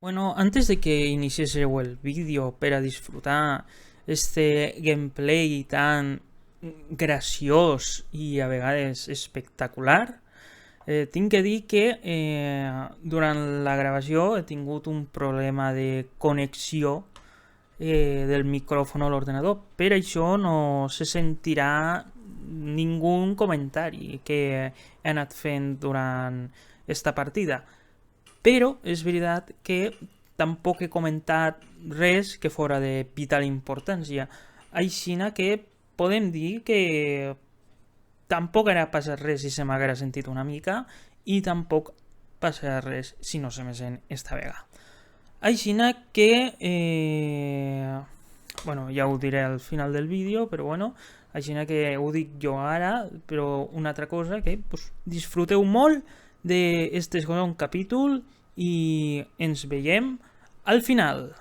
Bueno, antes de que iniciéssiu el vídeo per a disfrutar este gameplay tan graciós i a vegades espectacular, tinc que dir que durant la gravació he tingut un problema de connexió del micròfon a l'ordenador. Per això no se sentirà ningú comentari que he anat fent durant esta partida. Però és veritat que tampoc he comentat res que fora de vital importància. Aixina que podem dir que tampoc era passat res si se m'haguera sentit una mica i tampoc passarà res si no se me sent esta vegada. Aixina que bueno, ja ho diré al final del vídeo, però bueno, aixina que ho dic jo ara, però una altra cosa que disfruteu molt d'este segon capítol i ens veiem al final.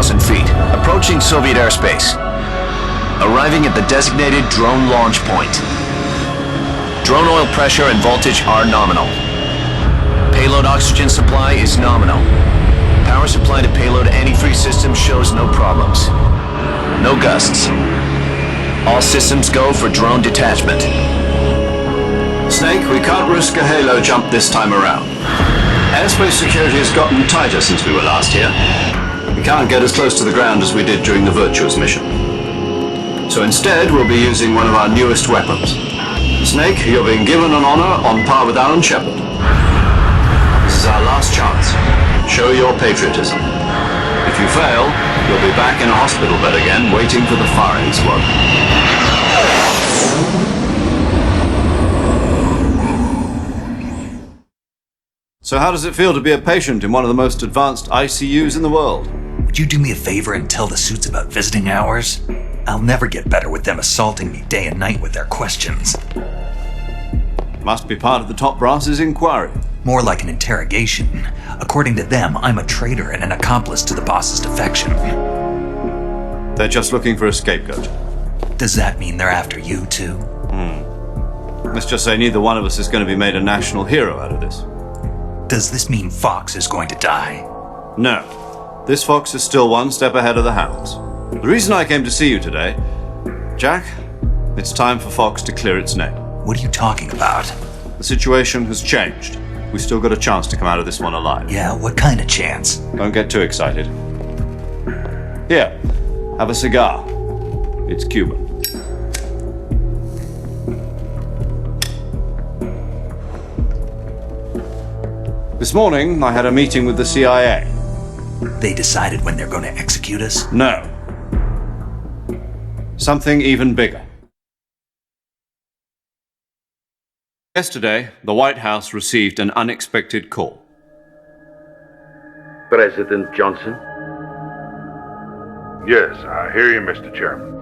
Feet, approaching Soviet airspace. Arriving at the designated drone launch point. Drone oil pressure and voltage are nominal. Payload oxygen supply is nominal. Power supply to payload antifreeze system shows no problems. No gusts. All systems go for drone detachment. Snake, we can't risk a halo jump this time around. Airspace security has gotten tighter since we were last here. We can't get as close to the ground as we did during the Virtuous mission. So instead, we'll be using one of our newest weapons. Snake, you're being given an honor on par with Alan Shepard. This is our last chance. Show your patriotism. If you fail, you'll be back in a hospital bed again, waiting for the firing squad. So how does it feel to be a patient in one of the most advanced ICUs in the world? Would you do me a favor and tell the suits about visiting hours? I'll never get better with them assaulting me day and night with their questions. Must be part of the top brass's inquiry. More like an interrogation. According to them, I'm a traitor and an accomplice to the boss's defection. They're just looking for a scapegoat. Does that mean they're after you too? Let's just say neither one of us is going to be made a national hero out of this. Does this mean Fox is going to die? No. This fox is still one step ahead of the hounds. The reason I came to see you today, Jack, it's time for Fox to clear its name. What are you talking about? The situation has changed. We've still got a chance to come out of this one alive. Yeah, what kind of chance? Don't get too excited. Here, have a cigar. It's Cuban. This morning, I had a meeting with the CIA. They decided when they're going to execute us? No. Something even bigger. Yesterday, the White House received an unexpected call. President Johnson? Yes, I hear you, Mr. Chairman.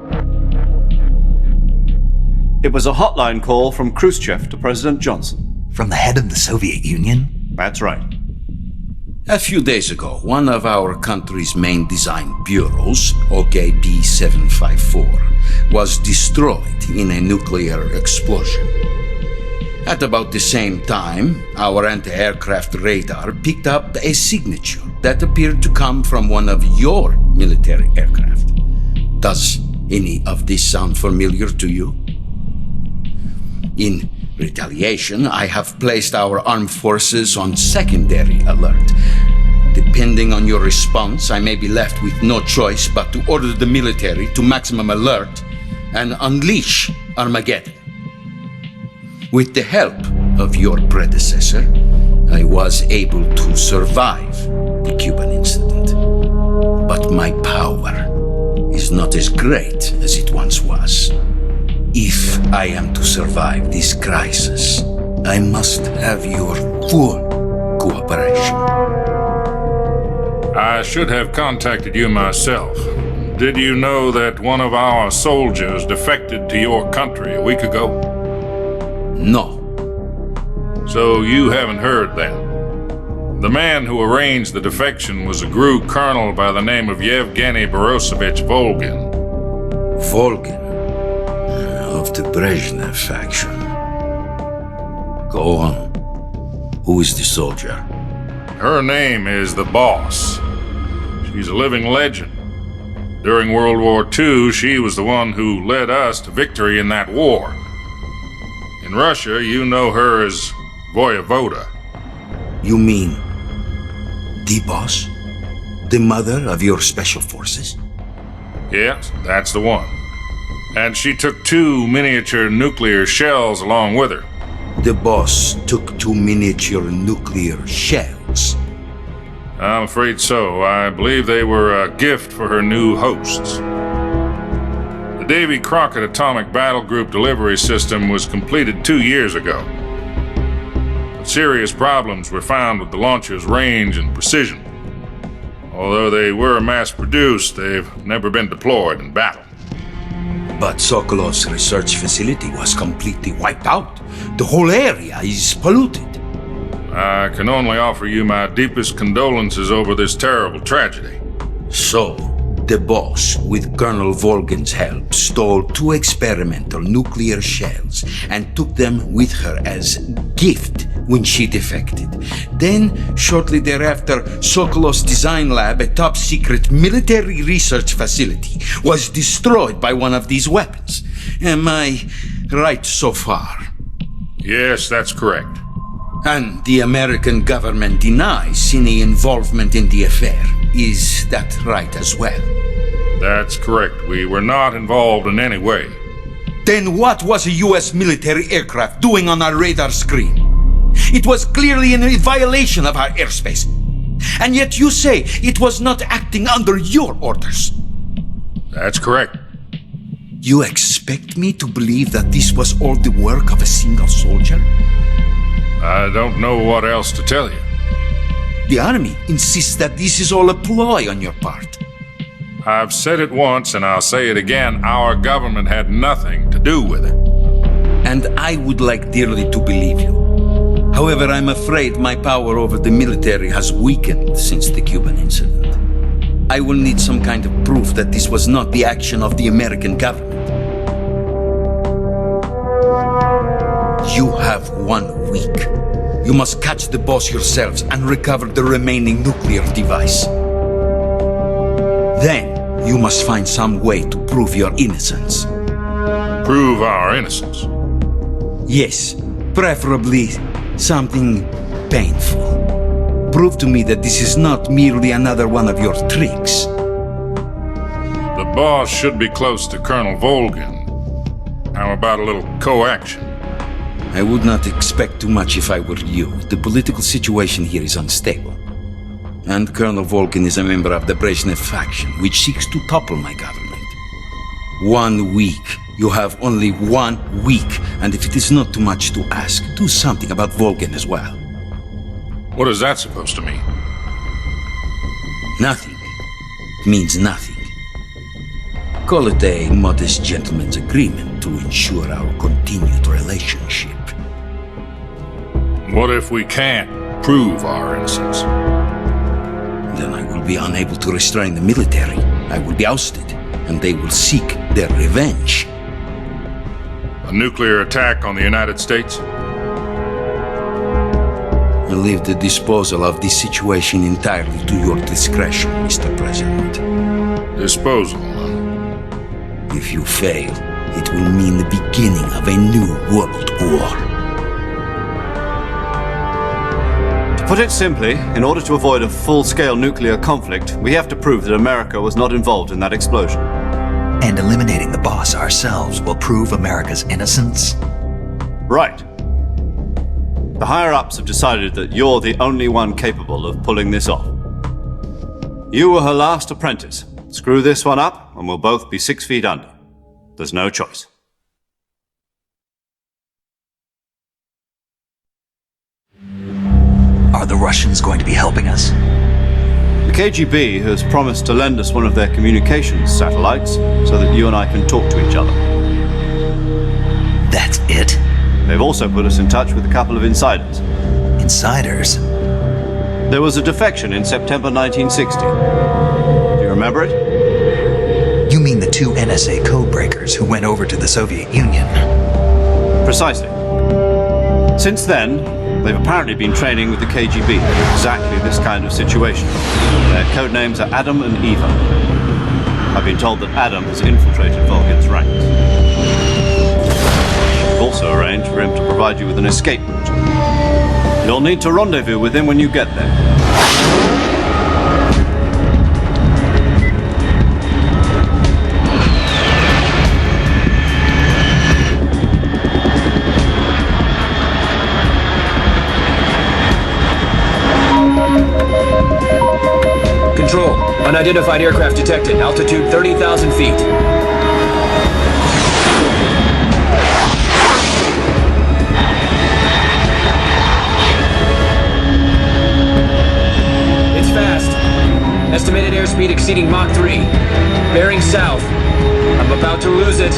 It was a hotline call from Khrushchev to President Johnson. From the head of the Soviet Union? That's right. A few days ago, one of our country's main design bureaus, OKB 754, was destroyed in a nuclear explosion. At about the same time, our anti-aircraft radar picked up a signature that appeared to come from one of your military aircraft. Does any of this sound familiar to you? In retaliation, I have placed our armed forces on secondary alert. Depending on your response, I may be left with no choice but to order the military to maximum alert and unleash Armageddon. With the help of your predecessor, I was able to survive the Cuban incident. But my power is not as great as it once was. If I am to survive this crisis, I must have your full cooperation. I should have contacted you myself. Did you know that one of our soldiers defected to your country a week ago? No. So you haven't heard then. The man who arranged the defection was a GRU colonel by the name of Yevgeny Borisovich Volgin. Volgin, of the Brezhnev faction. Go on. Who is the soldier? Her name is the Boss. She's a living legend. During World War II, she was the one who led us to victory in that war. In Russia, you know her as Voyevoda. You mean the boss? The mother of your special forces? Yes, that's the one. And she took 2 miniature nuclear shells along with her. The boss took 2 miniature nuclear shells. I'm afraid so. I believe they were a gift for her new hosts. The Davy Crockett Atomic Battle Group delivery system was completed 2 years ago. But serious problems were found with the launcher's range and precision. Although they were mass-produced, they've never been deployed in battle. But Sokolov's research facility was completely wiped out. The whole area is polluted. I can only offer you my deepest condolences over this terrible tragedy. So, the boss, with Colonel Volgin's help, stole 2 experimental nuclear shells and took them with her as gift when she defected. Then, shortly thereafter, Sokolov's design lab, a top-secret military research facility, was destroyed by one of these weapons. Am I right so far? Yes, that's correct. And the American government denies any involvement in the affair. Is that right as well? That's correct. We were not involved in any way. Then what was a US military aircraft doing on our radar screen? It was clearly in violation of our airspace. And yet you say it was not acting under your orders. That's correct. You expect me to believe that this was all the work of a single soldier? I don't know what else to tell you. The army insists that this is all a ploy on your part. I've said it once and I'll say it again. Our government had nothing to do with it. And I would like dearly to believe you. However, I'm afraid my power over the military has weakened since the Cuban incident. I will need some kind of proof that this was not the action of the American government. You have 1 week. You must catch the boss yourselves and recover the remaining nuclear device. Then, you must find some way to prove your innocence. Prove our innocence? Yes, preferably something painful. Prove to me that this is not merely another one of your tricks. The boss should be close to Colonel Volgin. How about a little coaction? I would not expect too much if I were you. The political situation here is unstable. And Colonel Volgin is a member of the Brezhnev faction, which seeks to topple my government. 1 week. You have only 1 week. And if it is not too much to ask, do something about Volgin as well. What is that supposed to mean? Nothing. It means nothing. Call it a modest gentleman's agreement to ensure our continued relationship. What if we can't prove our innocence? Then I will be unable to restrain the military. I will be ousted, and they will seek their revenge. A nuclear attack on the United States? I leave the disposal of this situation entirely to your discretion, Mr. President. Disposal, huh? If you fail, it will mean the beginning of a new world war. Put it simply, in order to avoid a full-scale nuclear conflict, we have to prove that America was not involved in that explosion. And eliminating the boss ourselves will prove America's innocence? Right. The higher-ups have decided that you're the only one capable of pulling this off. You were her last apprentice. Screw this one up, and we'll both be 6 feet under. There's no choice. Are the Russians going to be helping us? The KGB has promised to lend us one of their communications satellites so that you and I can talk to each other. That's it? They've also put us in touch with a couple of insiders. Insiders? There was a defection in September 1960. Do you remember it? You mean the 2 NSA codebreakers who went over to the Soviet Union? Precisely. Since then, they've apparently been training with the KGB for exactly this kind of situation. Their codenames are Adam and Eva. I've been told that Adam has infiltrated Volgin's ranks. We've also arranged for him to provide you with an escape route. You'll need to rendezvous with him when you get there. Control, unidentified aircraft detected, altitude 30,000 feet. It's fast. Estimated airspeed exceeding Mach 3. Bearing south. I'm about to lose it.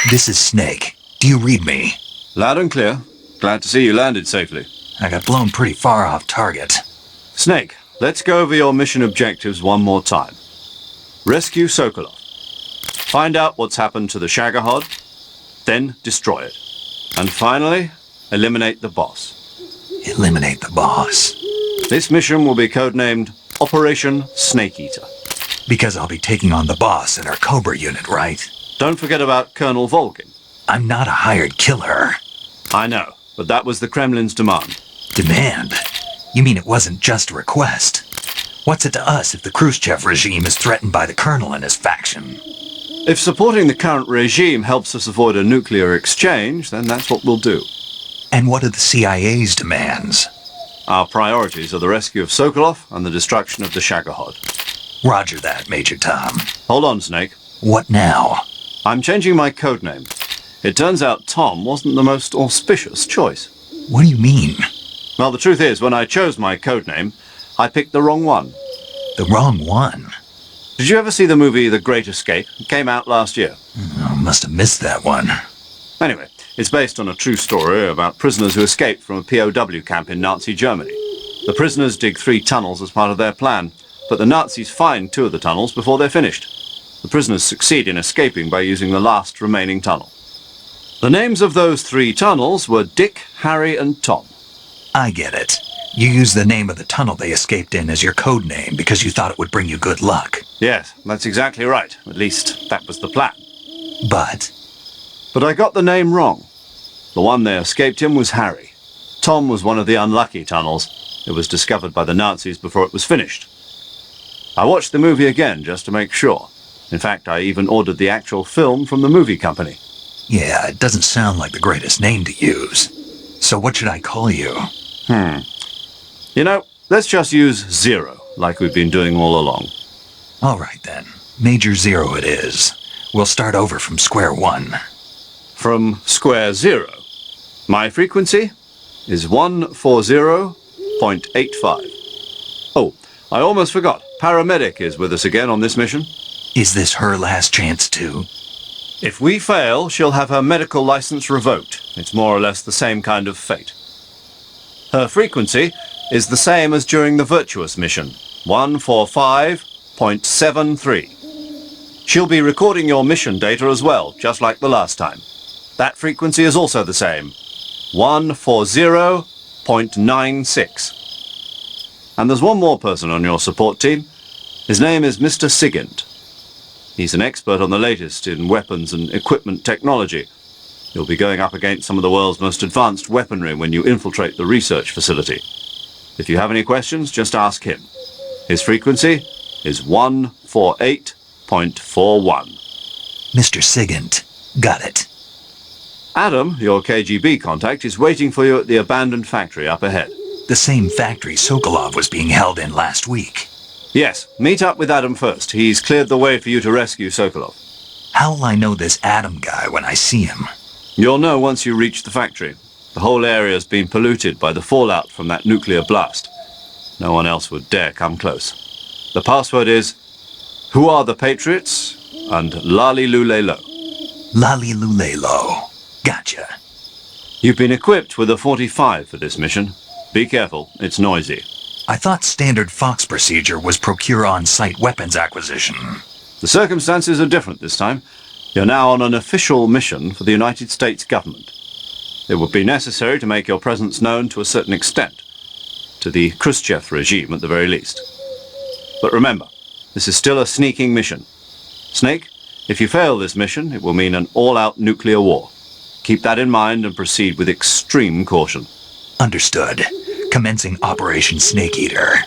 This is Snake. Do you read me? Loud and clear. Glad to see you landed safely. I got blown pretty far off target. Snake, let's go over your mission objectives one more time. Rescue Sokolov. Find out what's happened to the Shagahod, then destroy it. And finally, eliminate the boss. Eliminate the boss. This mission will be codenamed Operation Snake Eater. Because I'll be taking on the boss in our Cobra unit, right? Don't forget about Colonel Volgin. I'm not a hired killer. I know, but that was the Kremlin's demand. Demand? You mean it wasn't just a request? What's it to us if the Khrushchev regime is threatened by the Colonel and his faction? If supporting the current regime helps us avoid a nuclear exchange, then that's what we'll do. And what are the CIA's demands? Our priorities are the rescue of Sokolov and the destruction of the Shagahod. Roger that, Major Tom. Hold on, Snake. What now? I'm changing my codename. It turns out Tom wasn't the most auspicious choice. What do you mean? Well, the truth is, when I chose my codename, I picked the wrong one. The wrong one? Did you ever see the movie The Great Escape? It came out last year. I must have missed that one. Anyway, it's based on a true story about prisoners who escaped from a POW camp in Nazi Germany. The prisoners dig 3 tunnels as part of their plan, but the Nazis find 2 of the tunnels before they're finished. The prisoners succeed in escaping by using the last remaining tunnel. The names of those 3 tunnels were Dick, Harry, and Tom. I get it. You used the name of the tunnel they escaped in as your code name because you thought it would bring you good luck. Yes, that's exactly right. At least, that was the plan. But But I got the name wrong. The one they escaped in was Harry. Tom was one of the unlucky tunnels. It was discovered by the Nazis before it was finished. I watched the movie again just to make sure. In fact, I even ordered the actual film from the movie company. Yeah, it doesn't sound like the greatest name to use. So what should I call you? You know, let's just use Zero, like we've been doing all along. All right then. Major Zero it is. We'll start over from square one. From square zero. My frequency is 140.85. Oh, I almost forgot. Paramedic is with us again on this mission. Is this her last chance too? If we fail, she'll have her medical license revoked. It's more or less the same kind of fate. Her frequency is the same as during the Virtuous mission, 145.73. She'll be recording your mission data as well, just like the last time. That frequency is also the same, 140.96. And there's one more person on your support team. His name is Mr. Sigint. He's an expert on the latest in weapons and equipment technology. You'll be going up against some of the world's most advanced weaponry when you infiltrate the research facility. If you have any questions, just ask him. His frequency is 148.41. Mr. Sigint. Got it. Adam, your KGB contact, is waiting for you at the abandoned factory up ahead. The same factory Sokolov was being held in last week. Yes, meet up with Adam first. He's cleared the way for you to rescue Sokolov. How will I know this Adam guy when I see him? You'll know once you reach the factory. The whole area's been polluted by the fallout from that nuclear blast. No one else would dare come close. The password is, "Who are the Patriots?" and "Lali Lule Lo." Lali Lule Lo. Gotcha. You've been equipped with a 45 for this mission. Be careful, it's noisy. I thought standard Fox procedure was procure on-site weapons acquisition. The circumstances are different this time. You're now on an official mission for the United States government. It would be necessary to make your presence known to a certain extent. To the Khrushchev regime, at the very least. But remember, this is still a sneaking mission. Snake, if you fail this mission, it will mean an all-out nuclear war. Keep that in mind and proceed with extreme caution. Understood. Commencing Operation Snake Eater.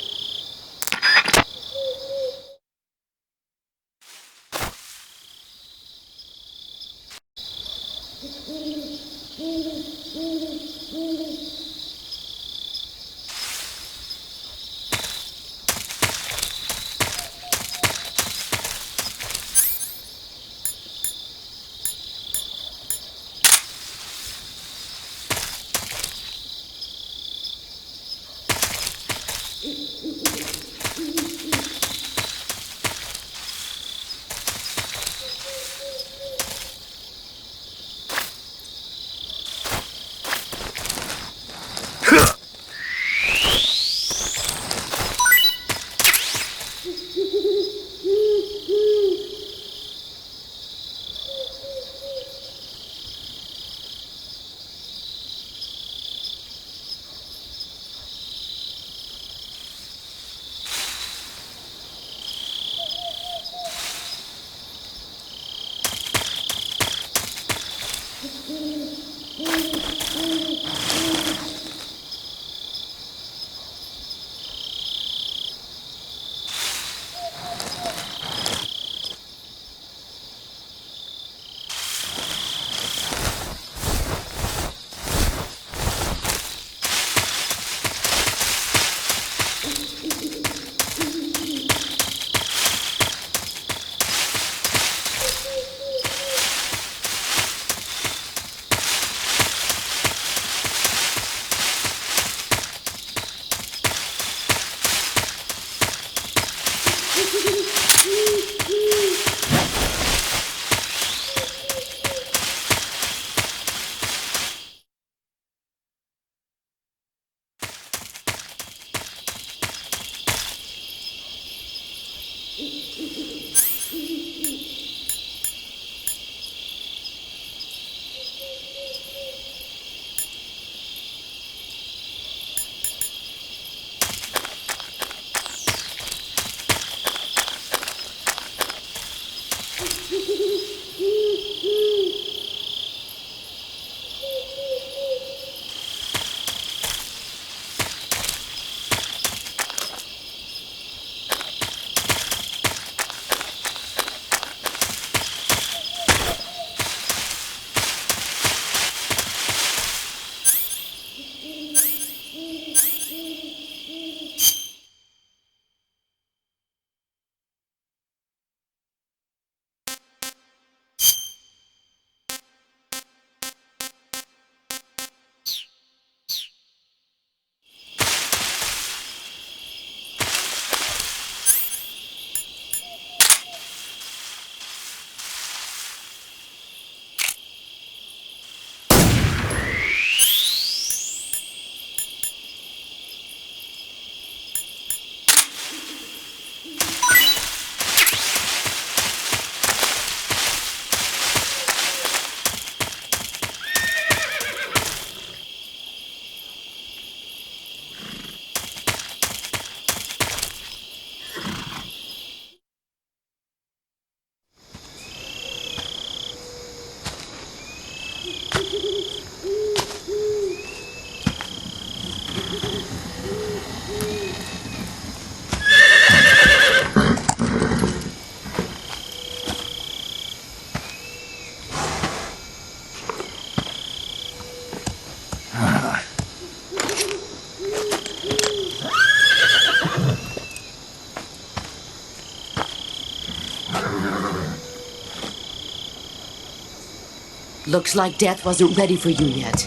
Looks like death wasn't ready for you yet.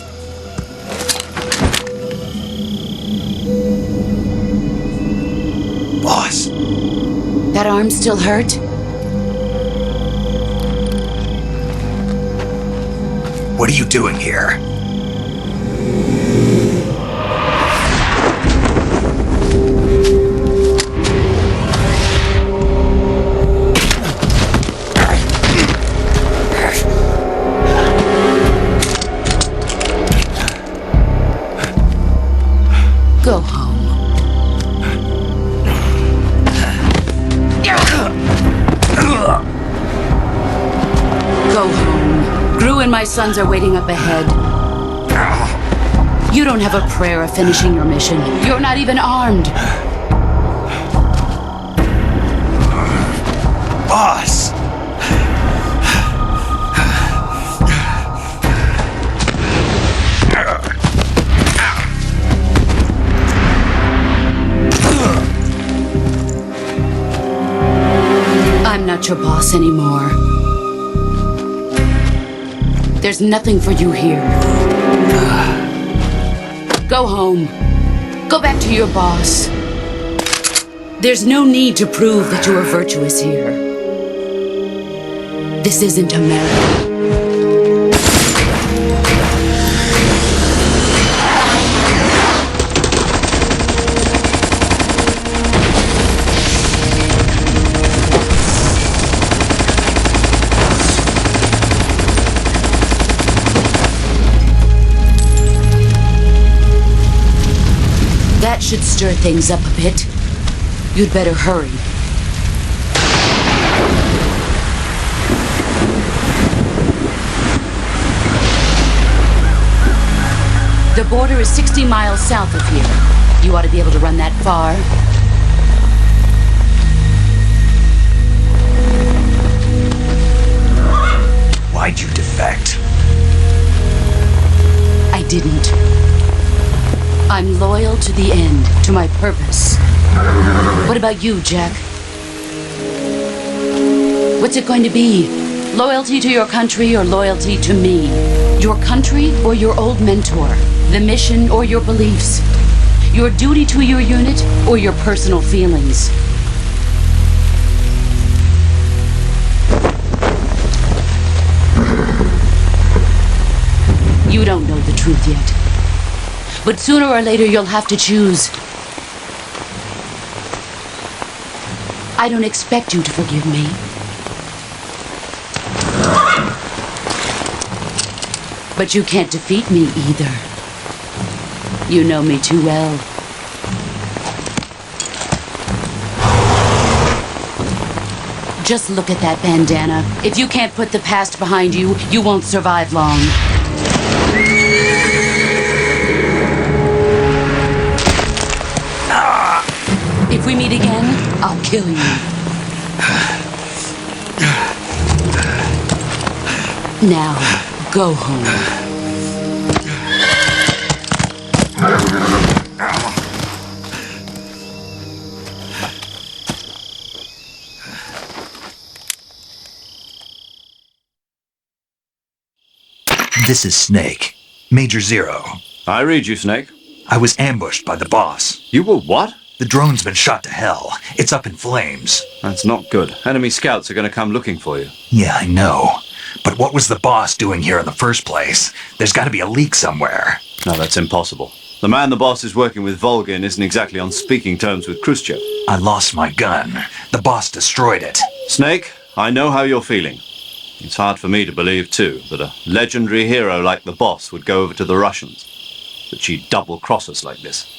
Boss, That arm still hurt? what are you doing here? Go home. Go home. Gru and my sons are waiting up ahead. You don't have a prayer of finishing your mission. You're not even armed. Boss! I'm not your boss anymore. There's nothing for you here. Go home. Go back to your boss. There's no need to prove that you are virtuous here. This isn't America. That should stir things up a bit. You'd better hurry. The border is 60 miles south of here. You ought to be able to run that far. Why'd you defect? I didn't. I'm loyal to the end, to my purpose. What about you, Jack? What's it going to be? Loyalty to your country or loyalty to me? Your country or your old mentor? The mission or your beliefs? Your duty to your unit or your personal feelings? You don't know the truth yet. But sooner or later you'll have to choose. I don't expect you to forgive me. But you can't defeat me either. You know me too well. Just look at that bandana. If you can't put the past behind you, you won't survive long. If we meet again, I'll kill you. Now, go home. This is Snake. Major Zero. I read you, Snake. I was ambushed by the boss. You were what? The drone's been shot to hell. It's up in flames. That's not good. Enemy scouts are going to come looking for you. Yeah, I know. But what was the boss doing here in the first place? There's got to be a leak somewhere. No, that's impossible. The man the boss is working with, Volgin, isn't exactly on speaking terms with Khrushchev. I lost my gun. The boss destroyed it. Snake, I know how you're feeling. It's hard for me to believe, too, that a legendary hero like the boss would go over to the Russians. That she'd double-cross us like this.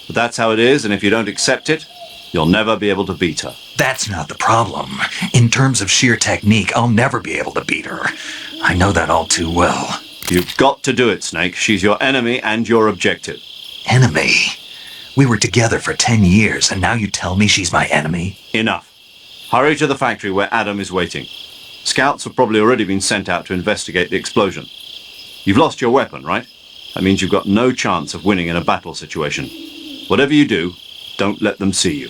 But that's how it is, and if you don't accept it, you'll never be able to beat her. That's not the problem. In terms of sheer technique, I'll never be able to beat her. I know that all too well. You've got to do it, Snake. She's your enemy and your objective. Enemy? We were together for 10 years, and now you tell me she's my enemy? Enough. Hurry to the factory where Adam is waiting. Scouts have probably already been sent out to investigate the explosion. You've lost your weapon, right? That means you've got no chance of winning in a battle situation. Whatever you do, don't let them see you.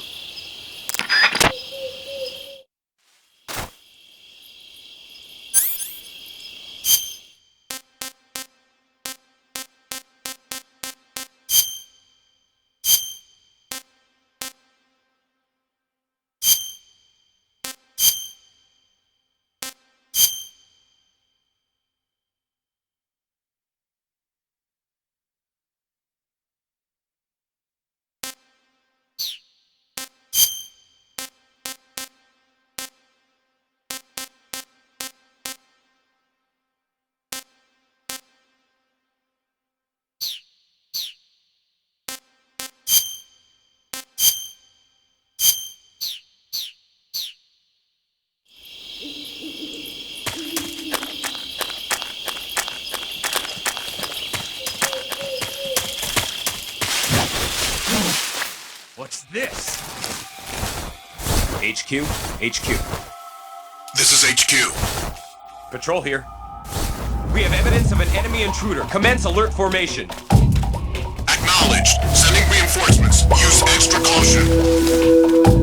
What's this? HQ? HQ. This is HQ. Patrol here. We have evidence of an enemy intruder. Commence alert formation. Acknowledged. Sending reinforcements. Use extra caution.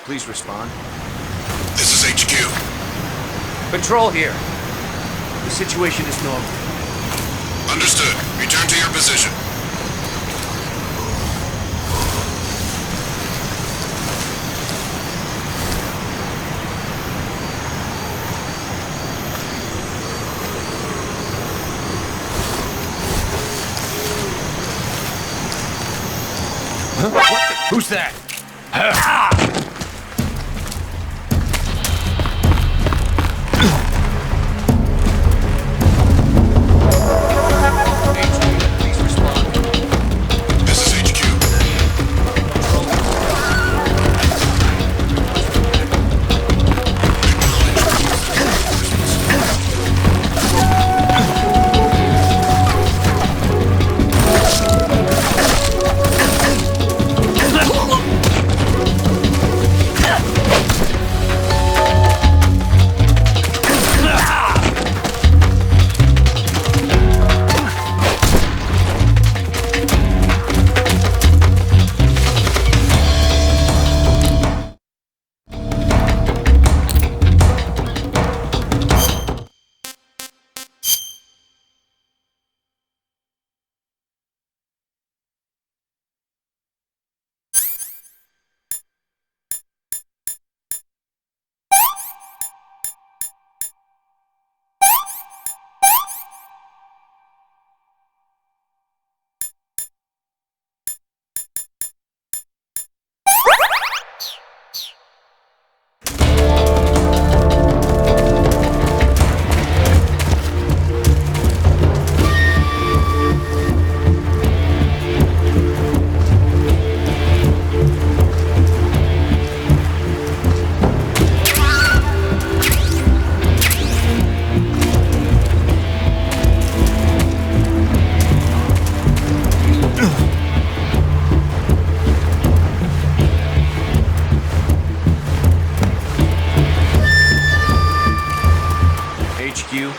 Please respond. This is HQ. Patrol here. The situation is normal. Understood. Return to your position. Huh? What the? Who's that?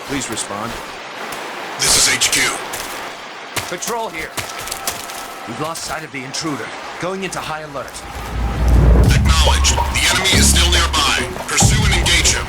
Please respond. This is HQ. Patrol here. We've lost sight of the intruder. Going into high alert. Acknowledged. The enemy is still nearby. Pursue and engage him.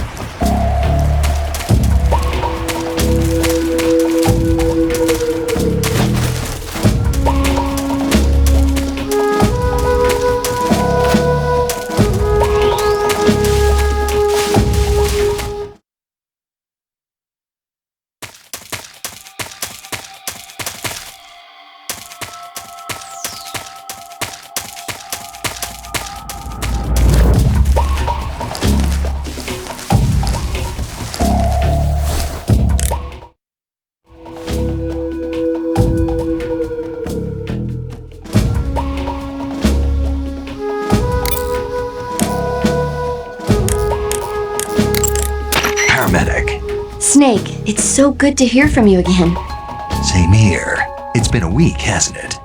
Snake, it's so good to hear from you again. Same here. It's been a week, hasn't it?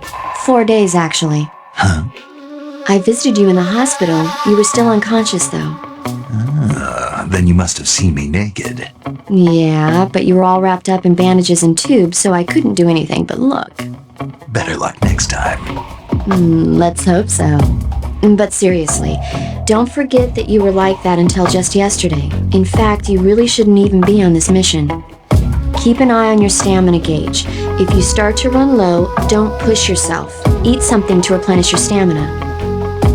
4 days, actually. Huh? I visited you in the hospital. You were still unconscious, though. Then you must have seen me naked. Yeah, but you were all wrapped up in bandages and tubes, so I couldn't do anything but look. Better luck next time. Let's hope so. But seriously, don't forget that you were like that until just yesterday. In fact, you really shouldn't even be on this mission. Keep an eye on your stamina gauge. If you start to run low, don't push yourself. Eat something to replenish your stamina.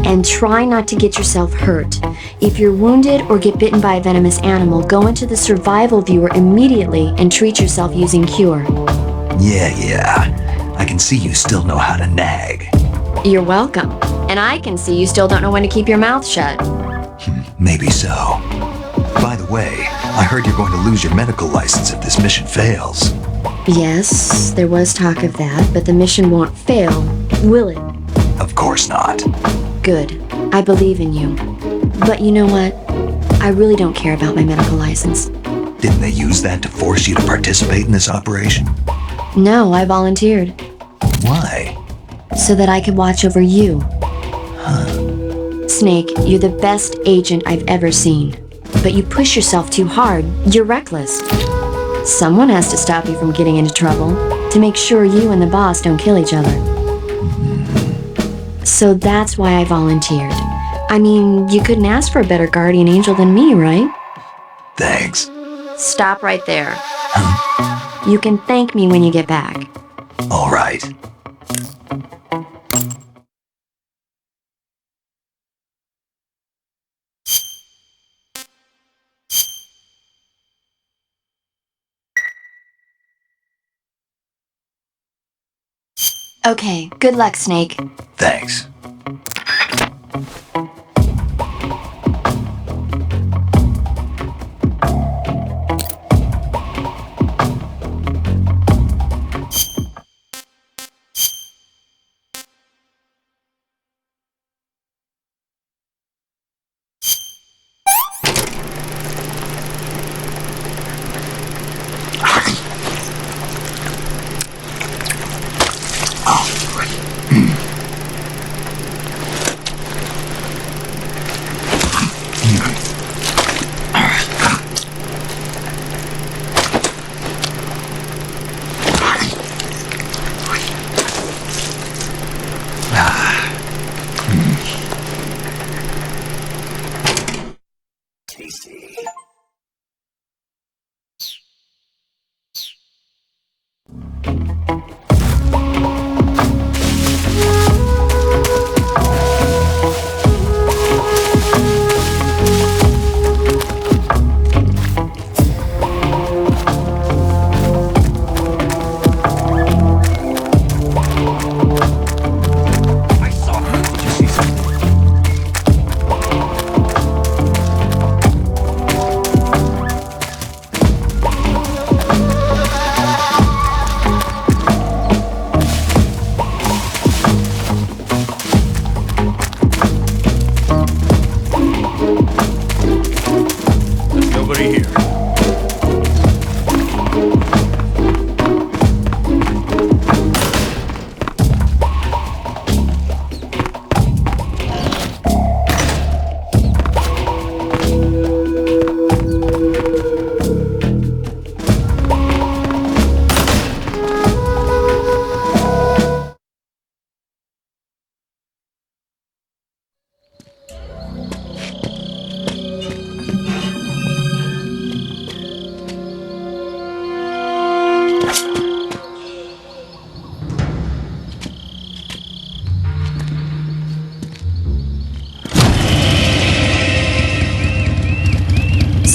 And try not to get yourself hurt. If you're wounded or get bitten by a venomous animal, go into the survival viewer immediately and treat yourself using Cure. Yeah. I can see you still know how to nag. You're welcome. And I can see you still don't know when to keep your mouth shut. Maybe so. By the way, I heard you're going to lose your medical license if this mission fails. Yes, there was talk of that, but the mission won't fail, will it? Of course not. Good. I believe in you. But you know what? I really don't care about my medical license. Didn't they use that to force you to participate in this operation? No, I volunteered. Why? So that I could watch over you. Snake, you're the best agent I've ever seen. But you push yourself too hard. You're reckless. Someone has to stop you from getting into trouble, to make sure you and the boss don't kill each other. So that's why I volunteered. I mean, you couldn't ask for a better guardian angel than me, right? Thanks. Stop right there. You can thank me when you get back. All right. Okay, good luck, Snake. Thanks.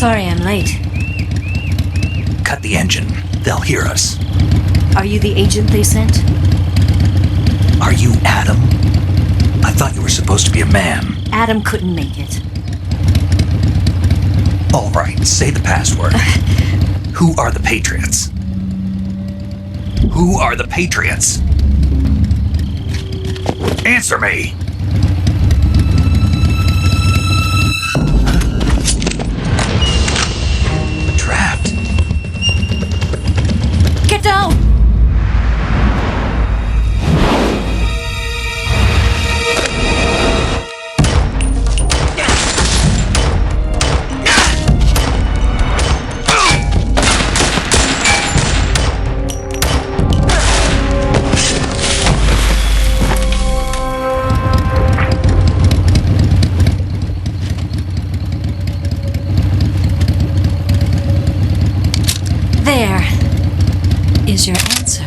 Sorry I'm late. Cut the engine. They'll hear us. Are you the agent they sent? Are you Adam? I thought you were supposed to be a man. Adam couldn't make it. All right, say the password. Who are the Patriots? Who are the Patriots? Answer me! Trapped. Get down! There is your answer.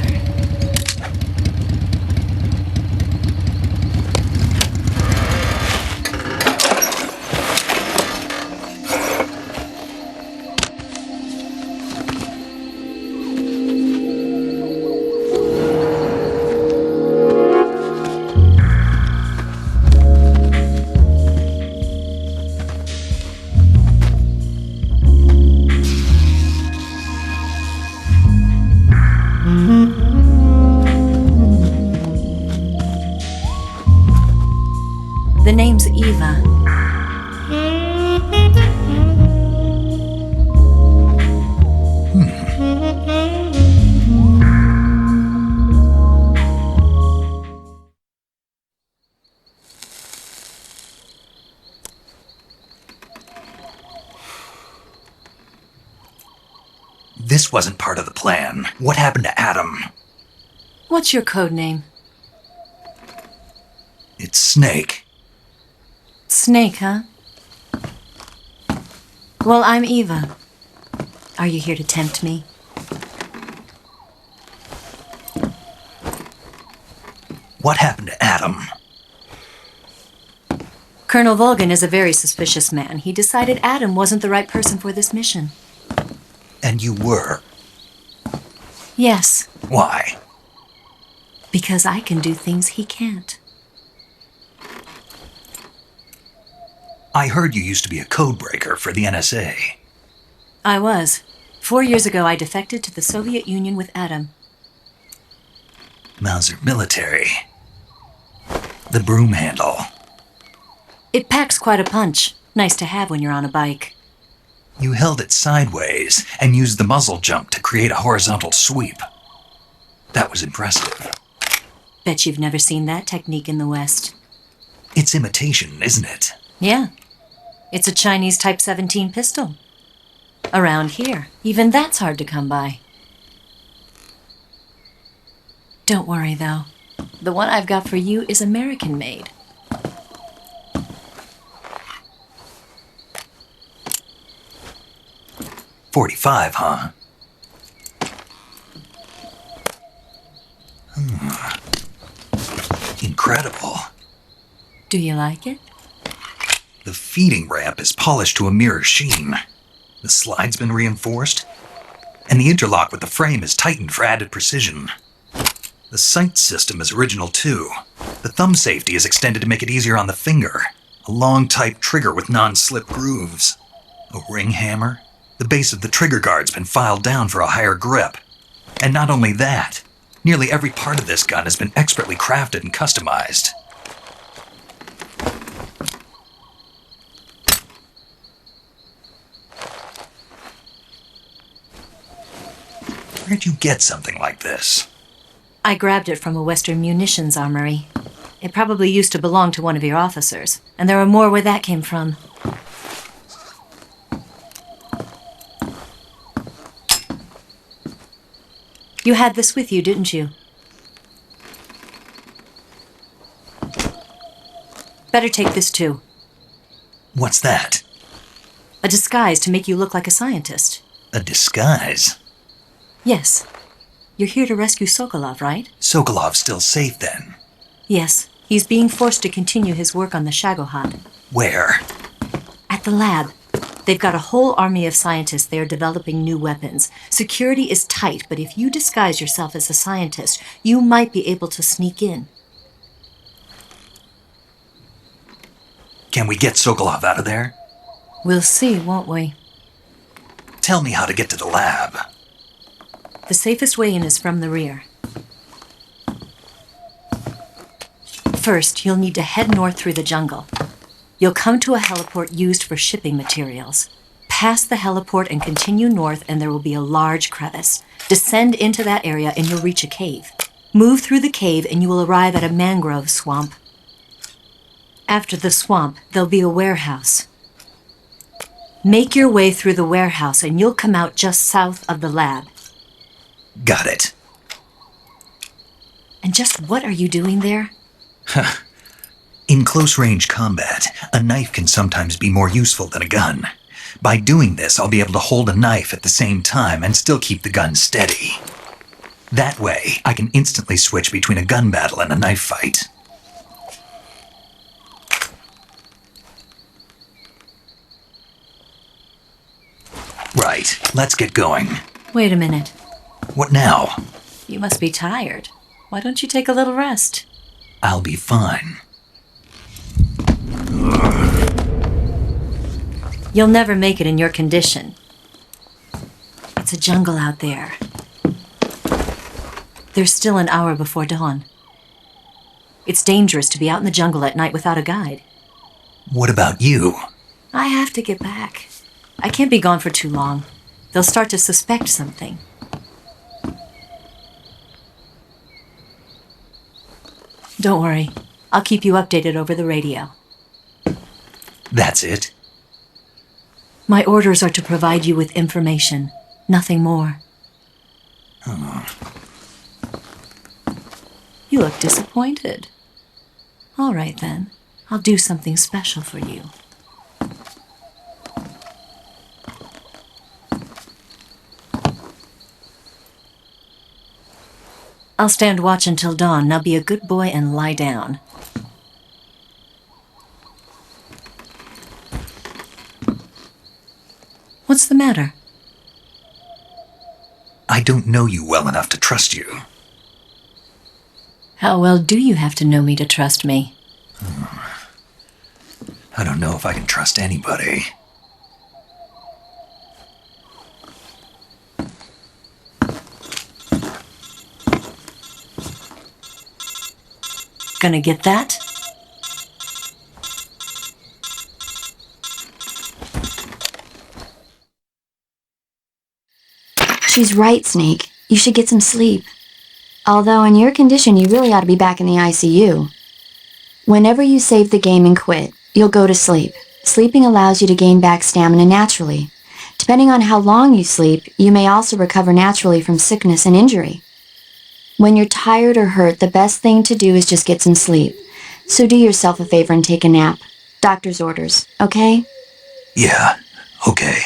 The name's Eva. This wasn't part of the plan. What happened to Adam? What's your code name? It's Snake. Snake, huh? Well, I'm Eva. Are you here to tempt me? What happened to Adam? Colonel Volgan is a very suspicious man. He decided Adam wasn't the right person for this mission. And you were. Yes, Why? because I can do things he can't. I heard you used to be a code breaker for the NSA. I was. 4 years ago, I defected to the Soviet Union with Adam. Mauser military. The broom handle. It packs quite a punch. Nice to have when you're on a bike. You held it sideways and used the muzzle jump to create a horizontal sweep. That was impressive. Bet you've never seen that technique in the West. It's imitation, isn't it? Yeah. It's a Chinese Type 17 pistol. Around here, even that's hard to come by. Don't worry, though. The one I've got for you is American-made. .45, huh? Incredible. Do you like it? The feeding ramp is polished to a mirror sheen. The slide's been reinforced, and the interlock with the frame is tightened for added precision. The sight system is original too. The thumb safety is extended to make it easier on the finger. A long type trigger with non-slip grooves. A ring hammer. The base of the trigger guard's been filed down for a higher grip. And not only that, nearly every part of this gun has been expertly crafted and customized. Where'd you get something like this? I grabbed it from a Western munitions armory. It probably used to belong to one of your officers, and there are more where that came from. You had this with you, didn't you? Better take this too. What's that? A disguise to make you look like a scientist. A disguise? Yes. You're here to rescue Sokolov, right? Sokolov's still safe then? Yes. He's being forced to continue his work on the Shagohod. Where? At the lab. They've got a whole army of scientists there developing new weapons. Security is tight, but if you disguise yourself as a scientist, you might be able to sneak in. Can we get Sokolov out of there? We'll see, won't we? Tell me how to get to the lab. The safest way in is from the rear. First, you'll need to head north through the jungle. You'll come to a heliport used for shipping materials. Pass the heliport and continue north, and there will be a large crevice. Descend into that area and you'll reach a cave. Move through the cave and you will arrive at a mangrove swamp. After the swamp, there'll be a warehouse. Make your way through the warehouse and you'll come out just south of the lab. Got it. And just what are you doing there? In close-range combat, a knife can sometimes be more useful than a gun. By doing this, I'll be able to hold a knife at the same time and still keep the gun steady. That way, I can instantly switch between a gun battle and a knife fight. Right, let's get going. Wait a minute. What now? You must be tired. Why don't you take a little rest? I'll be fine. You'll never make it in your condition. It's a jungle out there. There's still an hour before dawn. It's dangerous to be out in the jungle at night without a guide. What about you? I have to get back. I can't be gone for too long. They'll start to suspect something. Don't worry. I'll keep you updated over the radio. That's it? My orders are to provide you with information. Nothing more. Oh. You look disappointed. All right, then. I'll do something special for you. I'll stand watch until dawn. Now be a good boy and lie down. What's the matter? I don't know you well enough to trust you. How well do you have to know me to trust me? I don't know if I can trust anybody. Gonna get that? She's right, Snake. You should get some sleep. Although in your condition, you really ought to be back in the ICU. Whenever you save the game and quit, you'll go to sleep. Sleeping allows you to gain back stamina naturally. Depending on how long you sleep, you may also recover naturally from sickness and injury. When you're tired or hurt, the best thing to do is just get some sleep. So do yourself a favor and take a nap. Doctor's orders, okay? Yeah, okay.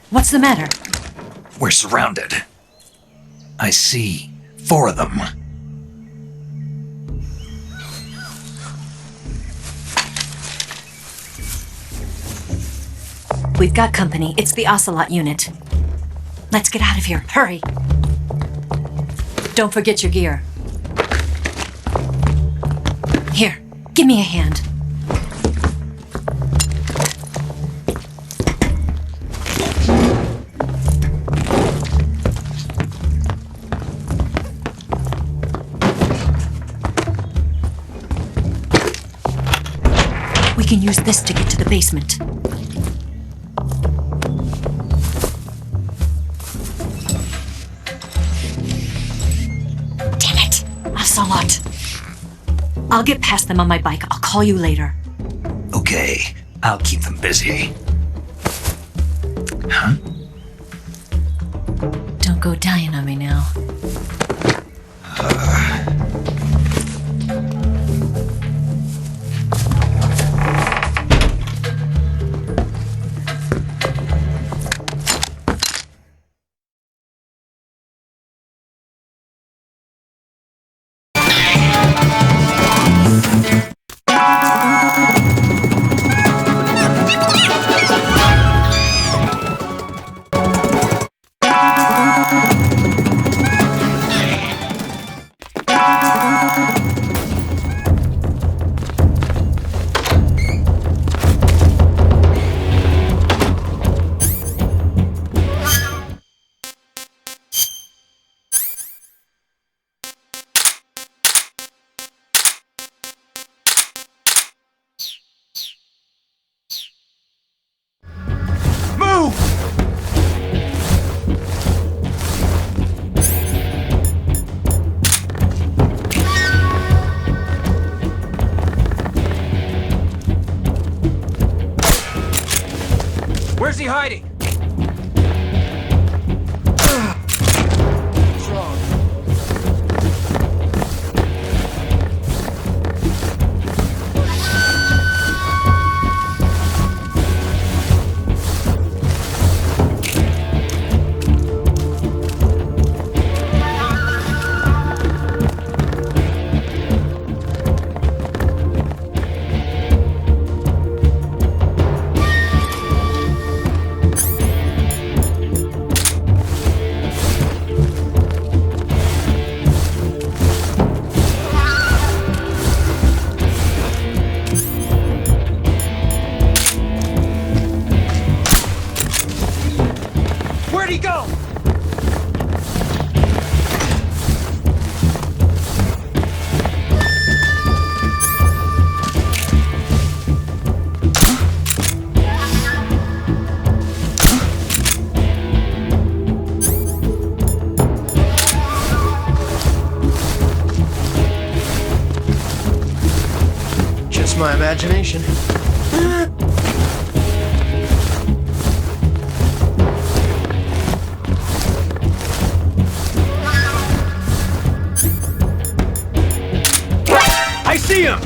What's the matter? We're surrounded. I see 4 of them. We've got company. It's the Ocelot unit. Let's get out of here. Hurry. Don't forget your gear. Here, give me a hand. We can use this to get to the basement. Damn it! Ocelot! I'll get past them on my bike. I'll call you later. Okay, I'll keep them busy. Huh? Don't go dying on me now. Where's he hiding? What's wrong? Where'd he go? Just my imagination. I see him!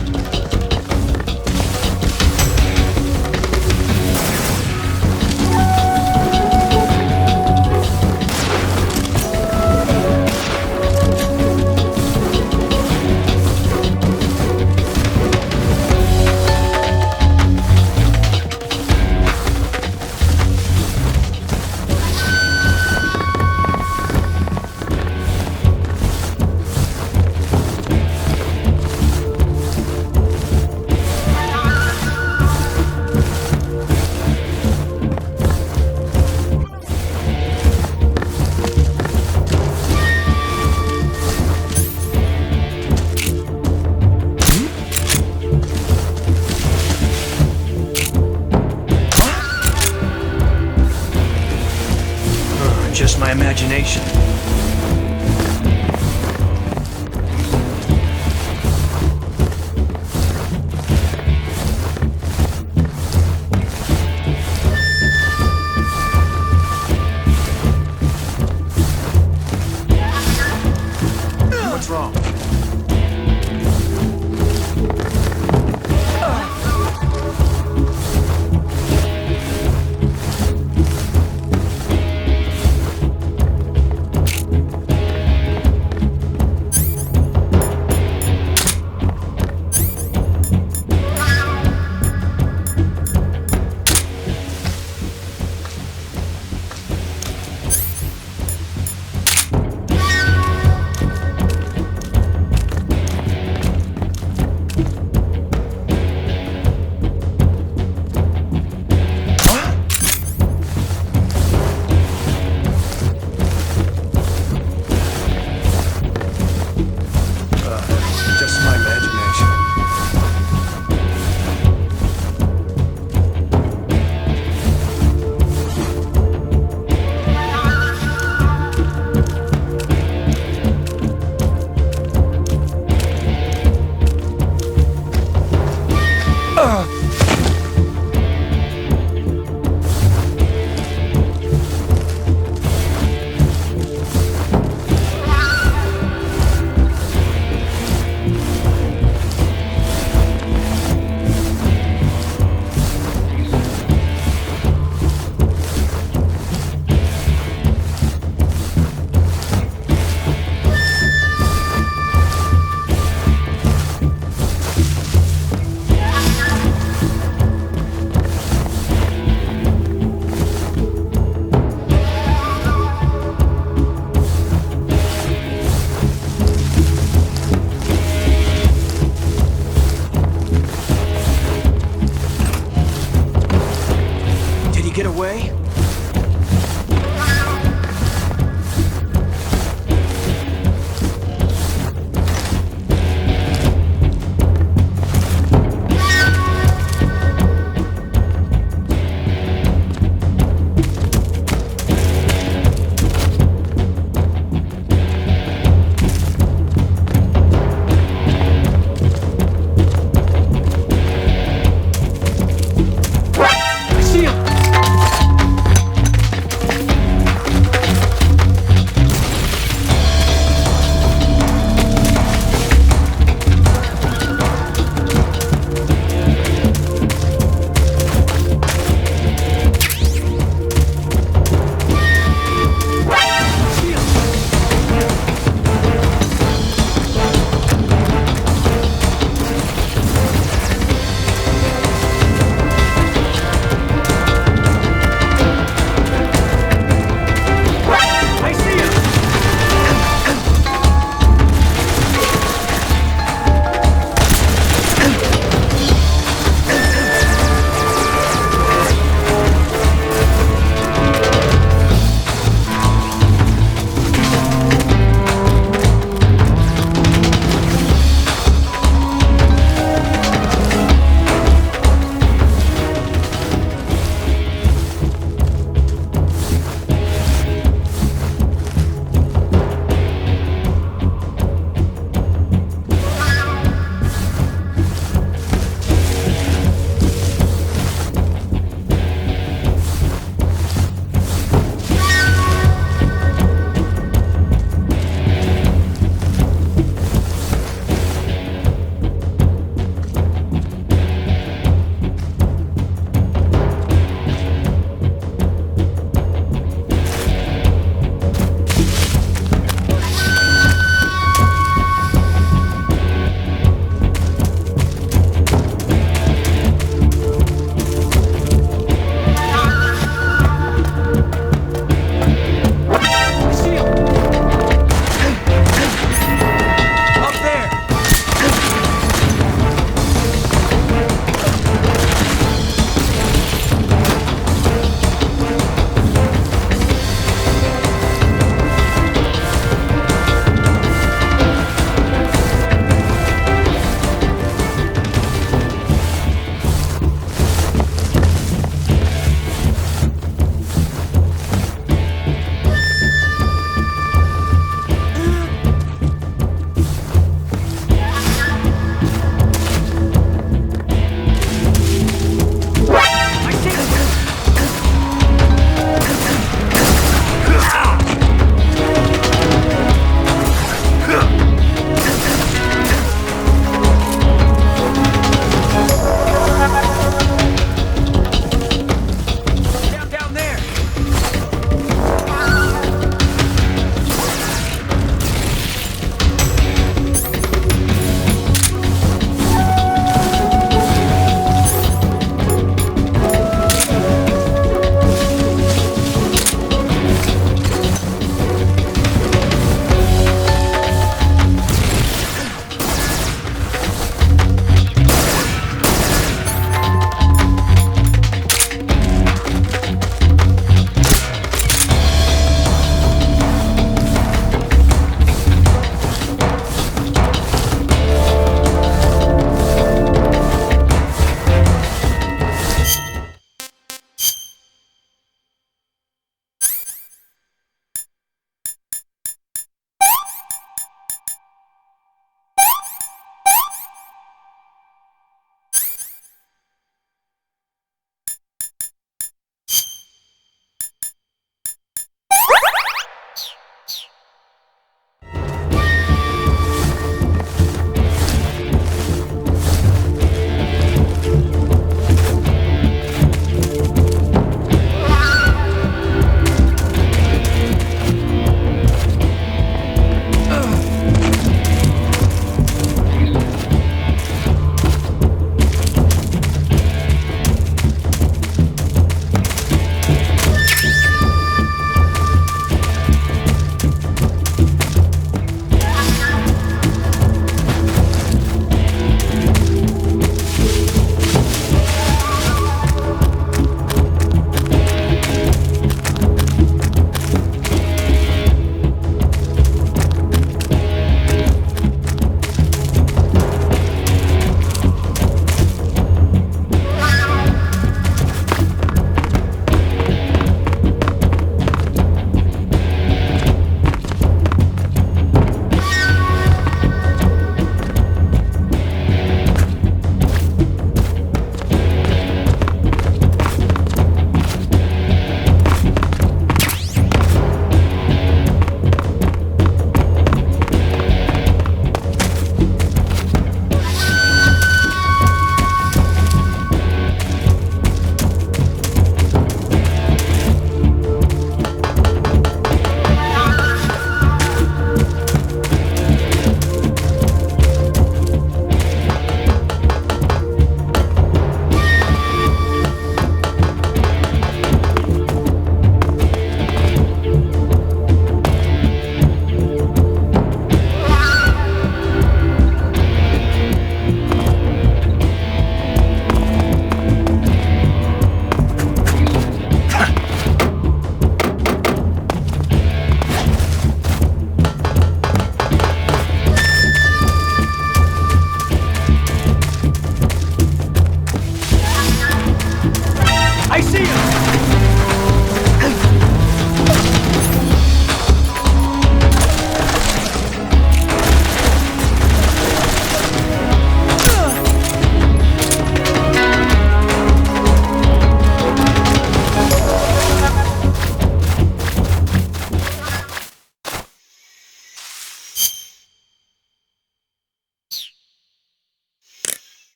Just my imagination. What's wrong? way?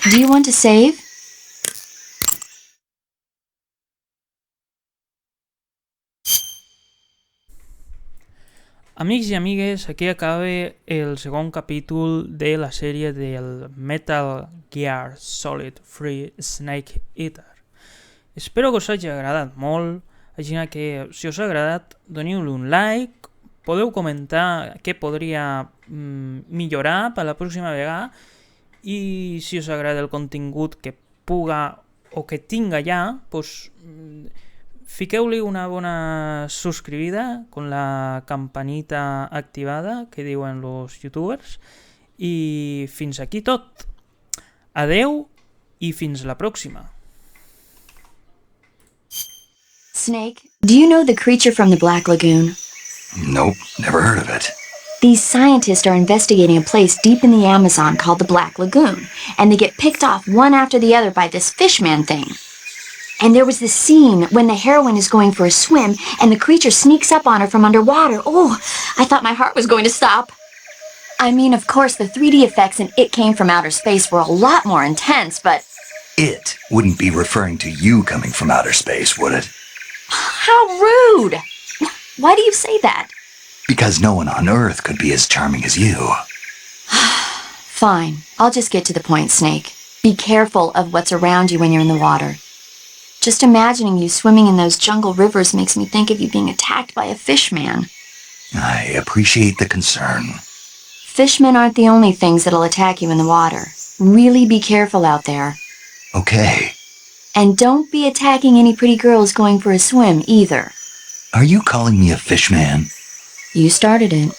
Do you want to save? Amics i amigues, aquí acaba el segon capítol de la sèrie del Metal Gear Solid 3 Snake Eater. Espero que us hagi agradat molt, així que si us ha agradat doniu-li un like, podeu comentar què podria millorar per la pròxima vegada i si us agrada el contingut que puga o que tinga ja, doncs fiqueu-li una bona subscribida con la campanita activada que diuen los youtubers i fins aquí tot. Adeu i fins la pròxima. Snake, do you know the creature from the Black Lagoon? Nope, never heard of it. These scientists are investigating a place deep in the Amazon called the Black Lagoon, and they get picked off one after the other by this fishman thing. And there was this scene when the heroine is going for a swim, and the creature sneaks up on her from underwater. Oh, I thought my heart was going to stop. I mean, of course, the 3D effects in It Came From Outer Space were a lot more intense, but... It wouldn't be referring to you coming from outer space, would it? How rude! Why do you say that? Because no one on Earth could be as charming as you. Fine, I'll just get to the point, Snake. Be careful of what's around you when you're in the water. Just imagining you swimming in those jungle rivers makes me think of you being attacked by a fishman. I appreciate the concern. Fishmen aren't the only things that'll attack you in the water. Really be careful out there. Okay. And don't be attacking any pretty girls going for a swim, either. Are you calling me a fishman? You started it.